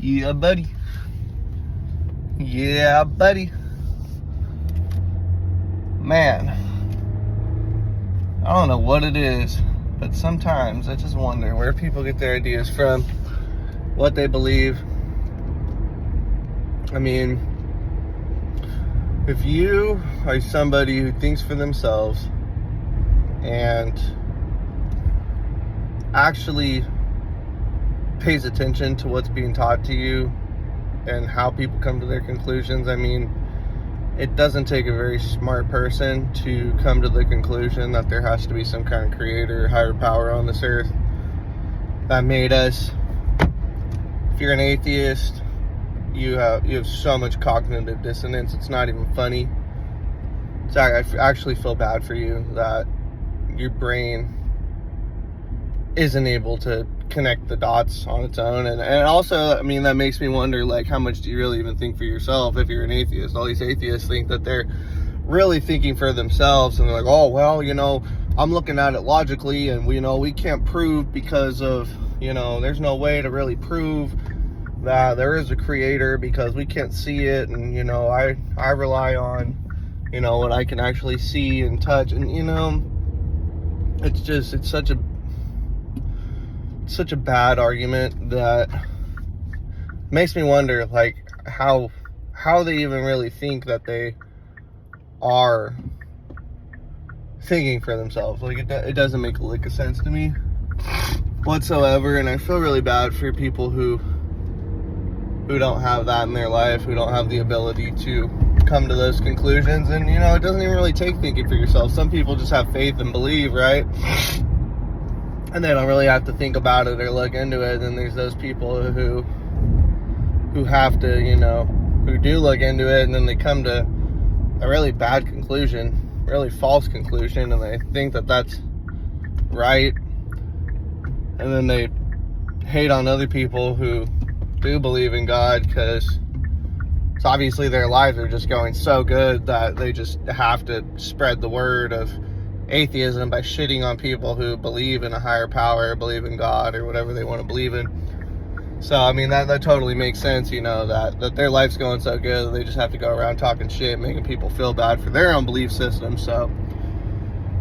Yeah, buddy. Yeah, buddy. Man, I don't know what it is, but sometimes I just wonder where people get their ideas from, what they believe. I mean, if you are somebody who thinks for themselves and actually pays attention to what's being taught to you and how people come to their conclusions, I mean, it doesn't take a very smart person to come to the conclusion that there has to be some kind of creator, higher power on this earth that made us. If you're an atheist, you have so much cognitive dissonance, it's not even funny. I actually feel bad for you that your brain isn't able to connect the dots on its own. And also, I mean, that makes me wonder, like, how much do you really even think for yourself if you're an atheist? All these atheists think that they're really thinking for themselves, and they're like, oh, well, I'm looking at it logically, and we can't prove because of, there's no way to really prove that there is a creator because we can't see it, and I rely on what I can actually see and touch, and it's such a bad argument that makes me wonder, like, how they even really think that they are thinking for themselves. Like, it doesn't make a lick of sense to me whatsoever, and I feel really bad for people who don't have that in their life, who don't have the ability to come to those conclusions. And it doesn't even really take thinking for yourself. Some people just have faith and believe, right? And they don't really have to think about it or look into it. And there's those people who have to, who do look into it, and then they come to a really bad conclusion, really false conclusion, and they think that that's right. And then they hate on other people who do believe in God, because it's obviously their lives are just going so good that they just have to spread the word of atheism by shitting on people who believe in a higher power, believe in God, or whatever they want to believe in. So, I mean, that totally makes sense, that their life's going so good that they just have to go around talking shit, making people feel bad for their own belief system. So,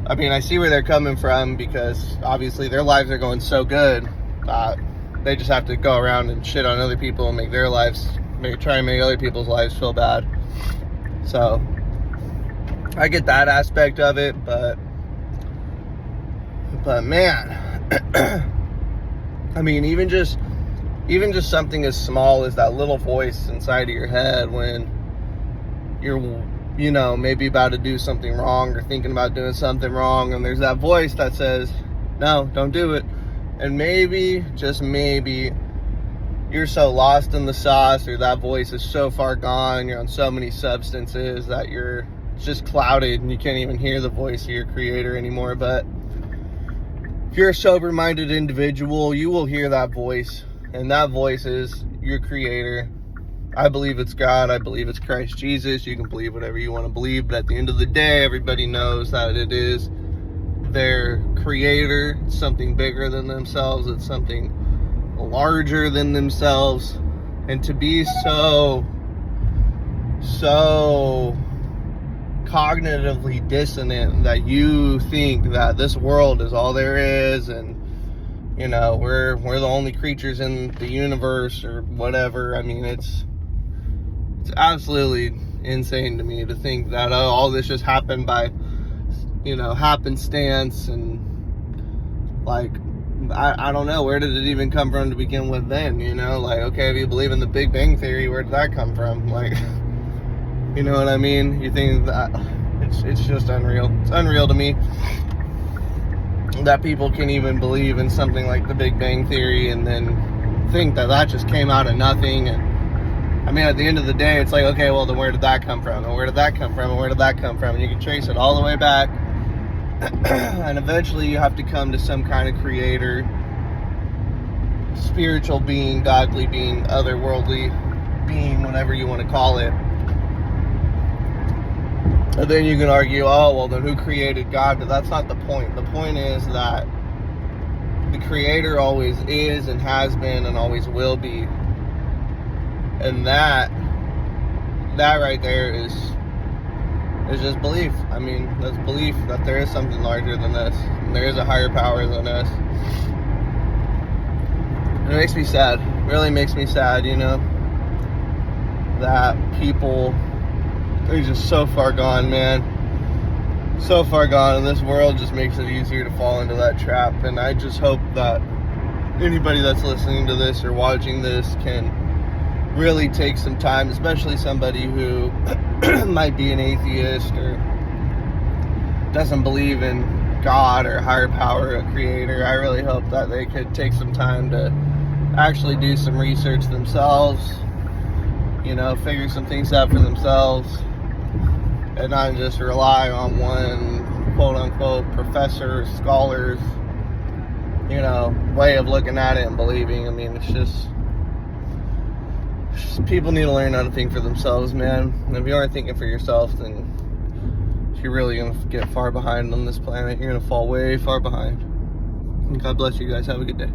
I mean, I see where they're coming from, because obviously their lives are going so good that they just have to go around and shit on other people and make their lives, try and make other people's lives feel bad. So, I get that aspect of it, but man, I mean, even just something as small as that little voice inside of your head when you're, maybe about to do something wrong or thinking about doing something wrong, and there's that voice that says, no, don't do it. And maybe, just maybe, you're so lost in the sauce, or that voice is so far gone, you're on so many substances that you're just clouded and you can't even hear the voice of your creator anymore. But if you're a sober-minded individual, you will hear that voice, and that voice is your creator. I believe it's God. I believe it's Christ Jesus. You can believe whatever you want to believe, but at the end of the day, everybody knows that it is their creator. It's something bigger than themselves. It's something larger than themselves. And to be so cognitively dissonant that you think that this world is all there is, and we're the only creatures in the universe or whatever. I mean, it's absolutely insane to me to think that all this just happened by happenstance, and like, I don't know, where did it even come from to begin with then? Like, okay, if you believe in the Big Bang Theory, where did that come from? Like, you know what I mean? You think that it's just unreal. It's unreal to me that people can even believe in something like the Big Bang Theory and then think that just came out of nothing. And I mean, at the end of the day, it's like, okay, well, then where did that come from? And where did that come from? And where did that come from? And you can trace it all the way back. And eventually you have to come to some kind of creator, spiritual being, godly being, otherworldly being, whatever you want to call it. And then you can argue, oh, well, then who created God? But that's not the point. The point is that the creator always is and has been and always will be And that right there is just belief. I mean, that's belief that there is something larger than us, and there is a higher power than us. And it makes me sad, really makes me sad, you know, that people are just so far gone, man. So far gone, and this world just makes it easier to fall into that trap. And I just hope that anybody that's listening to this or watching this can really take some time, especially somebody who might be an atheist or doesn't believe in God or higher power, a creator. I really hope that they could take some time to actually do some research themselves, you know, figure some things out for themselves, and not just rely on one quote-unquote professor, scholars, you know, way of looking at it and believing. I mean, it's just people need to learn how to think for themselves, man. And if you aren't thinking for yourself, then you're really going to get far behind on this planet. You're going to fall way far behind. And God bless you guys. Have a good day.